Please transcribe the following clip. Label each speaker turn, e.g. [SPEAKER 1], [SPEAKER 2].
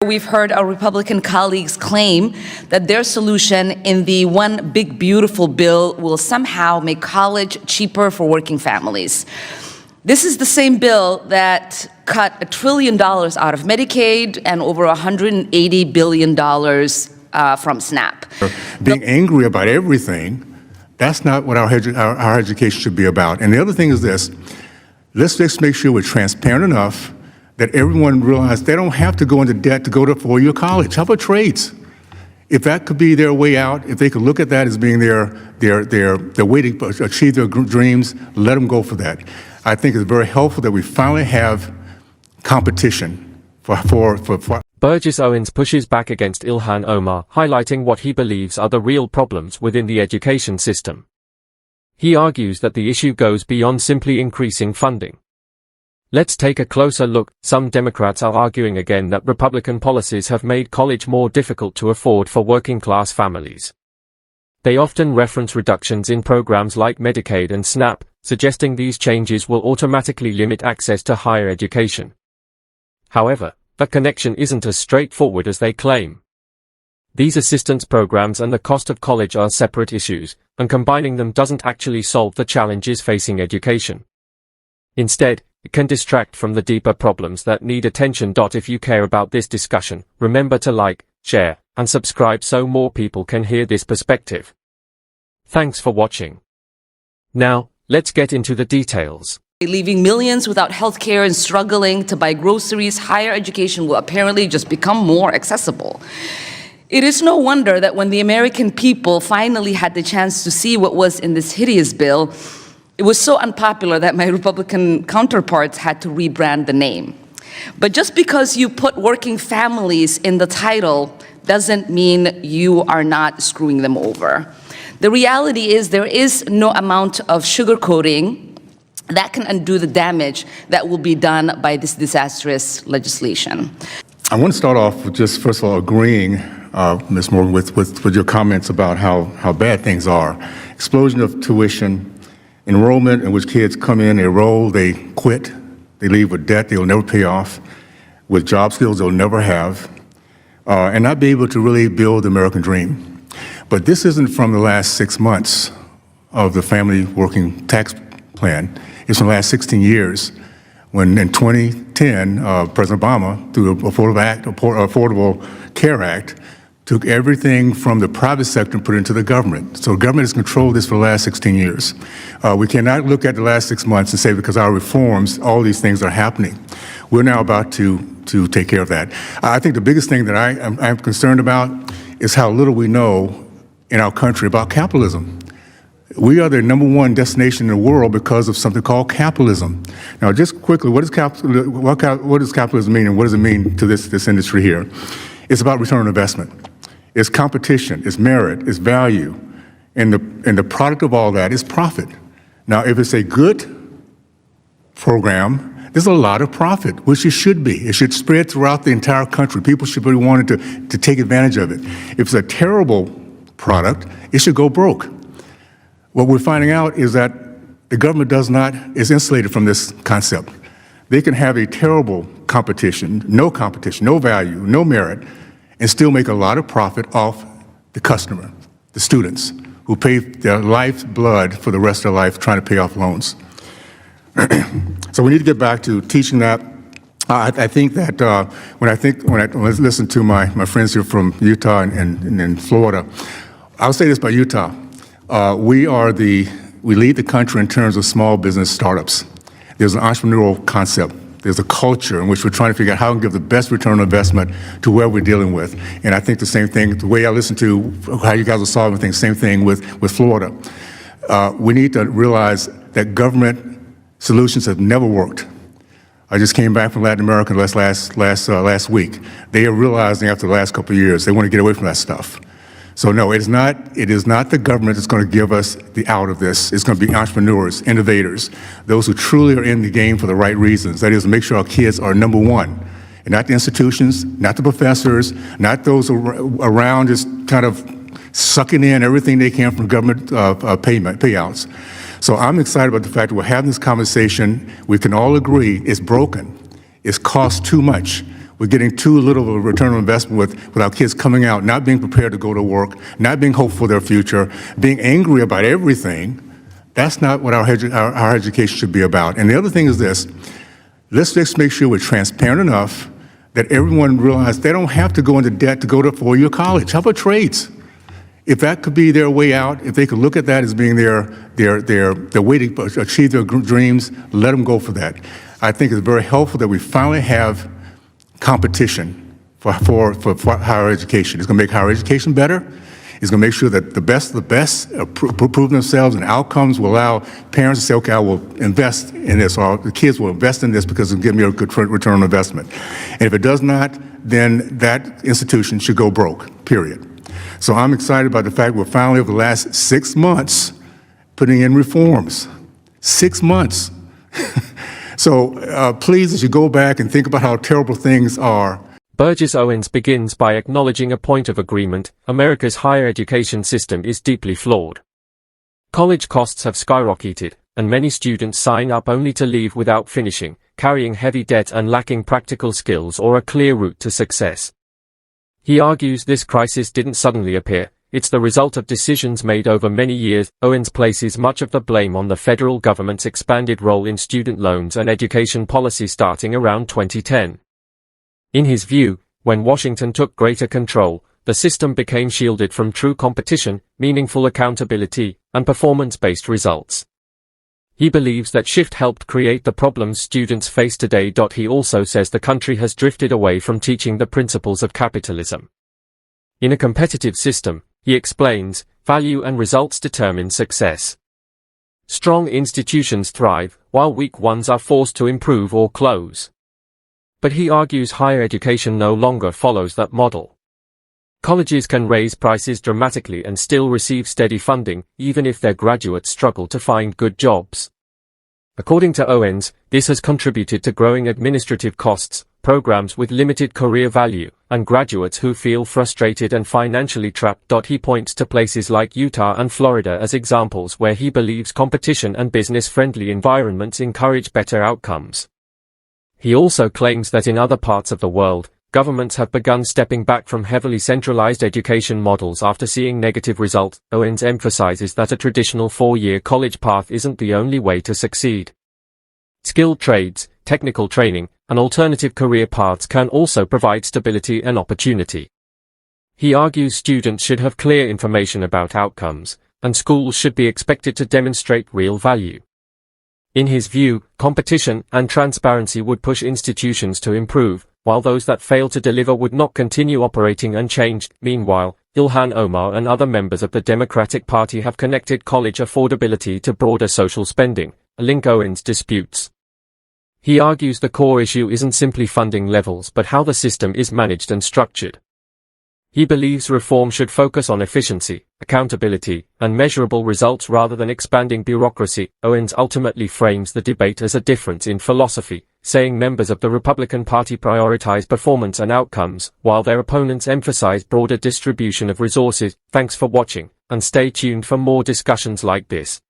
[SPEAKER 1] We've heard our Republican colleagues claim that their solution in the One Big Beautiful bill will somehow make college cheaper for working families. This is the same bill that cut $1 trillion out of Medicaid and over $180 billion from SNAP.
[SPEAKER 2] Being angry about everything, that's not what our education should be about. And the other thing is this: let's just make sure we're transparent enough that everyone realizes they don't have to go into debt to go to four-year college. How about trades? If that could be their way out, if they could look at that as being their way to achieve their dreams, let them go for that. I think it's very helpful that we finally have competition for.
[SPEAKER 3] Burgess Owens pushes back against Ilhan Omar, highlighting what he believes are the real problems within the education system. He argues that the issue goes beyond simply increasing funding. Let's take a closer look. Some Democrats are arguing again that Republican policies have made college more difficult to afford for working-class families. They often reference reductions in programs like Medicaid and SNAP, suggesting these changes will automatically limit access to higher education. However, the connection isn't as straightforward as they claim. These assistance programs and the cost of college are separate issues, and combining them doesn't actually solve the challenges facing education. Instead, it can distract from the deeper problems that need attention. If you care about this discussion, remember to like, share, and subscribe so more people can hear this perspective. Thanks for watching. Now, let's get into the details.
[SPEAKER 1] Leaving millions without health care and struggling to buy groceries, higher education will apparently just become more accessible. It is no wonder that when the American people finally had the chance to see what was in this hideous bill, it was so unpopular that my Republican counterparts had to rebrand the name. But just because you put working families in the title doesn't mean you are not screwing them over. The reality is there is no amount of sugarcoating that can undo the damage that will be done by this disastrous legislation.
[SPEAKER 2] I want to start off with just, first of all, agreeing, Ms. Morgan, with your comments about how bad things are. Explosion of tuition, enrollment in which kids come in, they enroll, they quit, they leave with debt they'll never pay off, with job skills they'll never have, and not be able to really build the American dream. But this isn't from the last 6 months of the family working tax plan. It's from the last 16 years, when in 2010, President Obama, through the Affordable Care Act, took everything from the private sector and put it into the government. So government has controlled this for the last 16 years. We cannot look at the last 6 months and say because our reforms, all these things are happening. We're now about to take care of that. I think the biggest thing that I'm concerned about is how little we know in our country about capitalism. We are the #1 destination in the world because of something called capitalism. Now, just quickly, what does capitalism mean, and what does it mean to this industry here? It's about return on investment. It's competition, it's merit, it's value, and the product of all that is profit. Now, if it's a good program, there's a lot of profit, which it should be. It should spread throughout the entire country. People should be wanting to take advantage of it. If it's a terrible product, it should go broke. What we're finding out is that the government is insulated from this concept. They can have a terrible competition, no value, no merit, and still make a lot of profit off the customer, the students, who pay their life's blood for the rest of their life trying to pay off loans. So we need to get back to teaching that. I think that when I listen to my friends here from Utah and Florida, I'll say this about Utah. We lead the country in terms of small business startups. There's an entrepreneurial concept. There's a culture in which we're trying to figure out how to give the best return on investment to where we're dealing with. And I think the same thing, the way I listen to how you guys are solving things, same thing with Florida. We need to realize that government solutions have never worked. I just came back from Latin America last week. They are realizing after the last couple of years, they want to get away from that stuff. So no, it is not the government that's going to give us the out of this. It's going to be entrepreneurs, innovators, those who truly are in the game for the right reasons. That is, to make sure our kids are #1, and not the institutions, not the professors, not those around just kind of sucking in everything they can from government payouts. So I'm excited about the fact that we're having this conversation. We can all agree it's broken. It's cost too much. We're getting too little of a return on investment with our kids coming out, not being prepared to go to work, not being hopeful for their future, being angry about everything. That's not what our education should be about. And the other thing is this: let's just make sure we're transparent enough that everyone realizes they don't have to go into debt to go to four-year college. How about trades? If that could be their way out, if they could look at that as being their way to achieve their dreams, let them go for that. I think it's very helpful that we finally have competition for higher education. It's going to make higher education better. It's going to make sure that the best prove themselves, and outcomes will allow parents to say, okay, I will invest in this, or the kids will invest in this because it'll give me a good return on investment. And if it does not, then that institution should go broke, period. So I'm excited about the fact we're finally, over the last 6 months, putting in reforms. 6 months. So please, as you go back and think about how terrible things are.
[SPEAKER 3] Burgess Owens begins by acknowledging a point of agreement: America's higher education system is deeply flawed. College costs have skyrocketed, and many students sign up only to leave without finishing, carrying heavy debt and lacking practical skills or a clear route to success. He argues this crisis didn't suddenly appear, it's the result of decisions made over many years. Owens places much of the blame on the federal government's expanded role in student loans and education policy starting around 2010. In his view, when Washington took greater control, the system became shielded from true competition, meaningful accountability, and performance-based results. He believes that shift helped create the problems students face today. He also says the country has drifted away from teaching the principles of capitalism. In a competitive system, he explains, value and results determine success. Strong institutions thrive, while weak ones are forced to improve or close. But he argues higher education no longer follows that model. Colleges can raise prices dramatically and still receive steady funding, even if their graduates struggle to find good jobs. According to Owens, this has contributed to growing administrative costs, programs with limited career value, and graduates who feel frustrated and financially trapped. He points to places like Utah and Florida as examples where he believes competition and business-friendly environments encourage better outcomes. He also claims that in other parts of the world, governments have begun stepping back from heavily centralized education models after seeing negative results. Owens emphasizes that a traditional four-year college path isn't the only way to succeed. Skilled trades, technical training, and alternative career paths can also provide stability and opportunity. He argues students should have clear information about outcomes, and schools should be expected to demonstrate real value. In his view, competition and transparency would push institutions to improve, while those that fail to deliver would not continue operating unchanged. Meanwhile, Ilhan Omar and other members of the Democratic Party have connected college affordability to broader social spending, a link Owens disputes. He argues the core issue isn't simply funding levels but how the system is managed and structured. He believes reform should focus on efficiency, accountability, and measurable results rather than expanding bureaucracy. Owens ultimately frames the debate as a difference in philosophy, saying members of the Republican Party prioritize performance and outcomes, while their opponents emphasize broader distribution of resources. Thanks for watching, and stay tuned for more discussions like this.